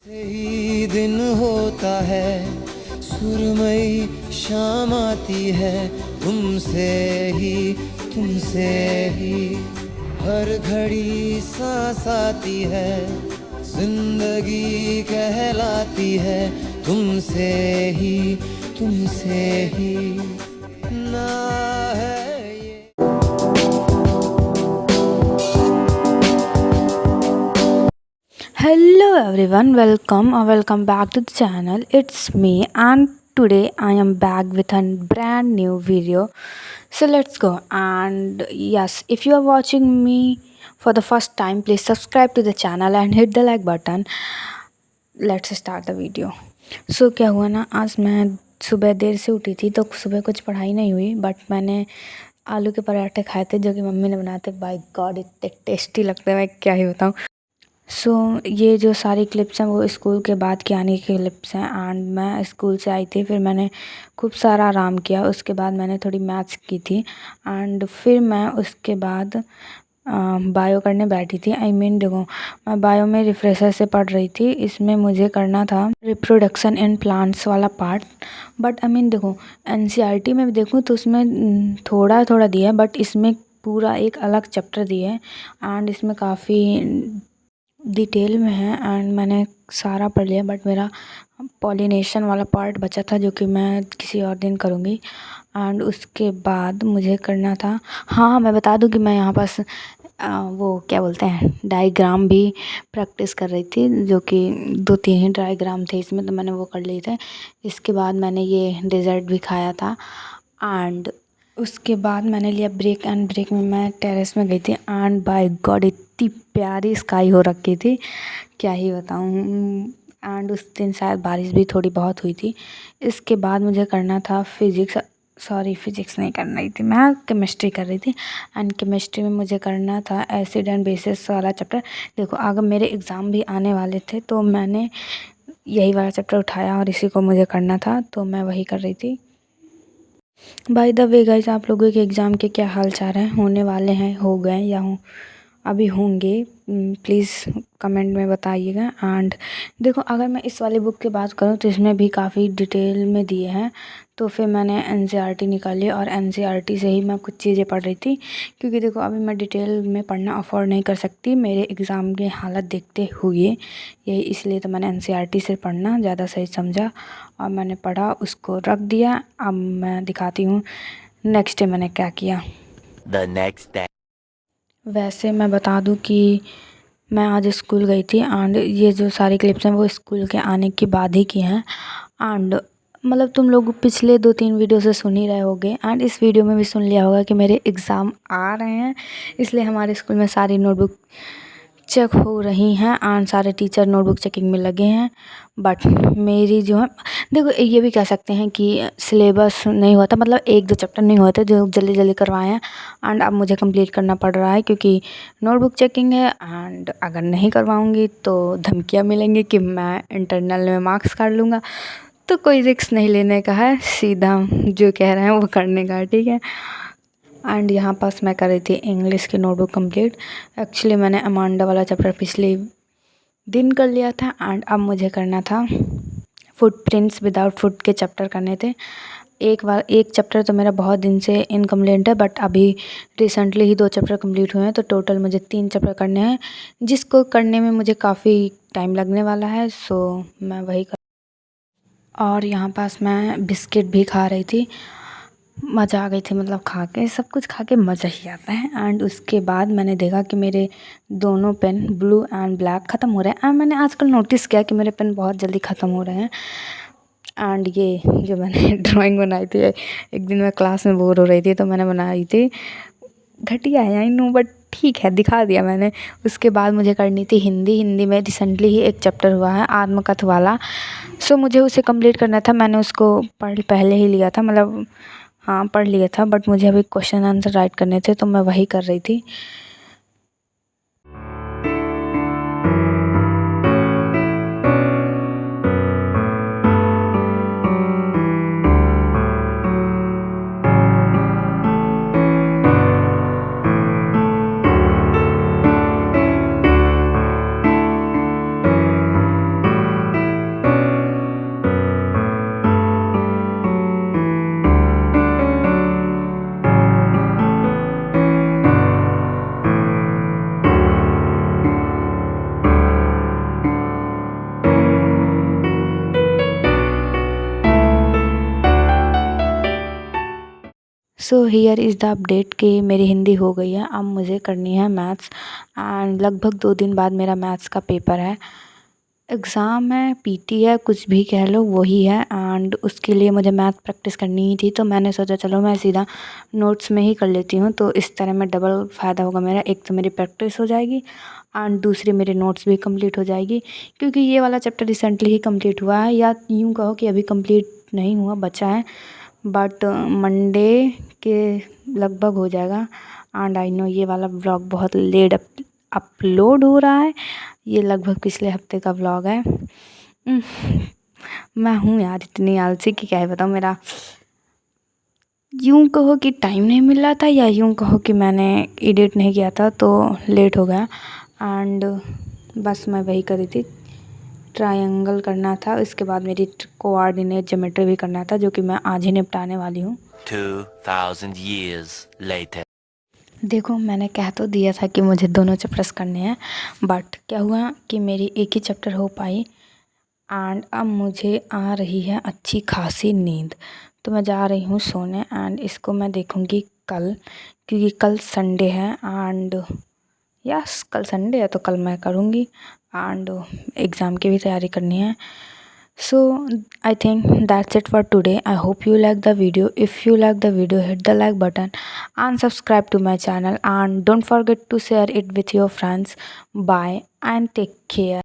से ही दिन होता है, सुरमई शाम आती है, तुमसे ही हर घड़ी सांस आती है, जिंदगी कहलाती है, तुमसे ही ना है ये। Hello everyone, welcome back to the channel. It's me, and today I am back with a brand new video. So let's go. And yes, if you are watching me for the first time, please subscribe to the channel and hit the like button. Let's start the video. So क्या हुआ ना, आज मैं सुबह देर से उठी थी तो सुबह कुछ पढ़ाई नहीं हुई, बट मैंने आलू के पराठे खाए थे जो कि मम्मी ने बनाए थे। बाय गॉड, इतने टेस्टी लगते हैं, मैं क्या ही बताऊँ। ये जो सारी क्लिप्स हैं वो स्कूल के बाद के आने की क्लिप्स हैं। एंड मैं स्कूल से आई थी, फिर मैंने खूब सारा आराम किया। उसके बाद मैंने थोड़ी मैथ्स की थी, एंड फिर मैं उसके बाद बायो करने बैठी थी। देखो, मैं बायो में रिफ्रेशर से पढ़ रही थी। इसमें मुझे करना था रिप्रोडक्शन इन प्लांट्स वाला पार्ट। बट देखो, एनसीईआरटी में देखूँ तो उसमें थोड़ा थोड़ा दिया है, बट इसमें पूरा एक अलग चैप्टर दिया है। एंड इसमें काफ़ी डिटेल में है, एंड मैंने सारा पढ़ लिया। बट मेरा पॉलिनेशन वाला पार्ट बचा था जो कि मैं किसी और दिन करूँगी। एंड उसके बाद मुझे करना था, हाँ मैं बता दूँ कि मैं यहाँ पास वो क्या बोलते हैं, डायग्राम भी प्रैक्टिस कर रही थी, जो कि 2-3 ही डायग्राम थे इसमें, तो मैंने वो कर लिए थे। इसके बाद मैंने ये डेज़र्ट भी खाया था। एंड उसके बाद मैंने लिया ब्रेक, एंड ब्रेक में मैं टेरेस में गई थी। एंड बाय गॉड, इतनी प्यारी स्काई हो रखी थी, क्या ही बताऊँ। एंड उस दिन शायद बारिश भी थोड़ी बहुत हुई थी। इसके बाद मुझे करना था फिज़िक्स नहीं कर रही थी मैं, केमिस्ट्री कर रही थी। एंड केमिस्ट्री में मुझे करना था एसिड एंड बेसिस वाला चैप्टर। देखो, अगर मेरे एग्ज़ाम भी आने वाले थे तो मैंने यही वाला चैप्टर उठाया और इसी को मुझे करना था, तो मैं वही कर रही थी। बाय द वे गाइस, आप लोगों के एग्ज़ाम के क्या हाल चाल हैं, होने वाले हैं, हो गए या अभी होंगे? प्लीज़ कमेंट में बताइएगा। एंड देखो, अगर मैं इस वाली बुक की बात करूँ तो इसमें भी काफ़ी डिटेल में दिए हैं। तो फिर मैंने एनसीईआरटी निकाली और एनसीईआरटी से ही मैं कुछ चीज़ें पढ़ रही थी, क्योंकि देखो अभी मैं डिटेल में पढ़ना अफोर्ड नहीं कर सकती मेरे एग्ज़ाम की हालत देखते हुए। यही इसलिए तो मैंने एनसीईआरटी से पढ़ना ज़्यादा सही समझा, और मैंने पढ़ा, उसको रख दिया। अब मैं दिखाती हूँ नेक्स्ट डे मैंने क्या किया। The next day. वैसे मैं बता दूं कि मैं आज स्कूल गई थी, एंड ये जो सारी क्लिप्स हैं वो स्कूल के आने के बाद ही की हैं। एंड तुम लोग पिछले 2-3 वीडियो से सुन ही रहे होगे, एंड इस वीडियो में भी सुन लिया होगा कि मेरे एग्ज़ाम आ रहे हैं, इसलिए हमारे स्कूल में सारी नोटबुक चेक हो रही हैं, एंड सारे टीचर नोटबुक चेकिंग में लगे हैं। बट मेरी जो है, देखो ये भी कह सकते हैं कि सिलेबस नहीं हुआ था, 1-2 चैप्टर नहीं हुए थे जो जल्दी जल्दी करवाए हैं। एंड अब मुझे कंप्लीट करना पड़ रहा है क्योंकि नोटबुक चेकिंग है, एंड अगर नहीं करवाऊँगी तो धमकियाँ मिलेंगी कि मैं इंटरनल में मार्क्स काट लूँगा। तो कोई रिस्क नहीं लेने का है, सीधा जो कह रहे हैं वो करने का है, ठीक है। एंड यहाँ पास मैं कर रही थी इंग्लिश की नोटबुक कंप्लीट। एक्चुअली मैंने अमांडा वाला चैप्टर पिछले दिन कर लिया था, एंड अब मुझे करना था फुटप्रिंट्स विदाउट फुट के चैप्टर करने थे। एक चैप्टर तो मेरा बहुत दिन से इनकम्प्लीट है, बट अभी रिसेंटली ही 2 चैप्टर कंप्लीट हुए हैं, तो टोटल मुझे 3 चैप्टर करने हैं, जिसको करने में मुझे काफ़ी टाइम लगने वाला है। सो मैं वही कर, और यहाँ पास मैं बिस्किट भी खा रही थी। मज़ा आ गई थी, खा के, सब कुछ खा के मज़ा ही आता है। एंड उसके बाद मैंने देखा कि मेरे दोनों पेन ब्लू एंड ब्लैक ख़त्म हो रहे हैं। एंड मैंने आजकल नोटिस किया कि मेरे पेन बहुत जल्दी ख़त्म हो रहे हैं। एंड ये जो मैंने ड्राइंग बनाई थी, एक दिन मैं क्लास में बोर हो रही थी तो मैंने बनाई थी, घटिया है आई नो, बट ठीक है, दिखा दिया मैंने। उसके बाद मुझे करनी थी हिंदी में रिसेंटली ही एक चैप्टर हुआ है आत्मकथ वाला। सो मुझे उसे कंप्लीट करना था। मैंने उसको पहले ही लिया था, हाँ पढ़ लिया था, बट मुझे अभी क्वेश्चन आंसर राइट करने थे, तो मैं वही कर रही थी। So here is the update कि मेरी हिंदी हो गई है। अब मुझे करनी है मैथ्स एंड लगभग 2 दिन बाद मेरा मैथ्स का पेपर है। एग्ज़ाम है, पीटी है, कुछ भी कह लो वही है एंड उसके लिए मुझे मैथ प्रैक्टिस करनी ही थी, तो मैंने सोचा चलो मैं सीधा नोट्स में ही कर लेती हूँ। तो इस तरह में डबल फ़ायदा होगा मेरा, एक तो मेरी प्रैक्टिस हो जाएगी एंड दूसरी मेरे नोट्स भी कंप्लीट हो जाएगी, क्योंकि ये वाला चैप्टर रिसेंटली ही कंप्लीट हुआ है, या यूँ कहो कि अभी कंप्लीट नहीं हुआ, बचा है, बट मंडे के लगभग हो जाएगा। एंड आई नो ये वाला व्लॉग बहुत लेट अपलोड हो रहा है, ये लगभग पिछले हफ्ते का व्लॉग है। मैं हूँ यार इतनी आलसी कि क्या ही बताऊँ, मेरा यूँ कहो कि टाइम नहीं मिल रहा था, या यूँ कहो कि मैंने एडिट नहीं किया था तो लेट हो गया। एंड बस मैं वही करी थी, ट्रायंगल करना था, इसके बाद मेरी कोऑर्डिनेट ज्योमेट्री भी करना था, जो कि मैं आज ही निपटाने वाली हूँ। 2,000 years later. देखो मैंने कह तो दिया था कि मुझे दोनों चैप्टर्स करने हैं, बट क्या हुआ कि मेरी एक ही चैप्टर हो पाई एंड अब मुझे आ रही है अच्छी खासी नींद, तो मैं जा रही हूँ सोने एंड इसको मैं देखूँगी कल, क्योंकि कल संडे है एंड यस कल संडे है तो कल मैं करूँगी एंड एग्ज़ाम की भी तैयारी करनी है। So I think that's it for today. I hope you like the video. If you like the video, hit the like button and subscribe to my channel, and don't forget to share it with your friends. Bye and take care.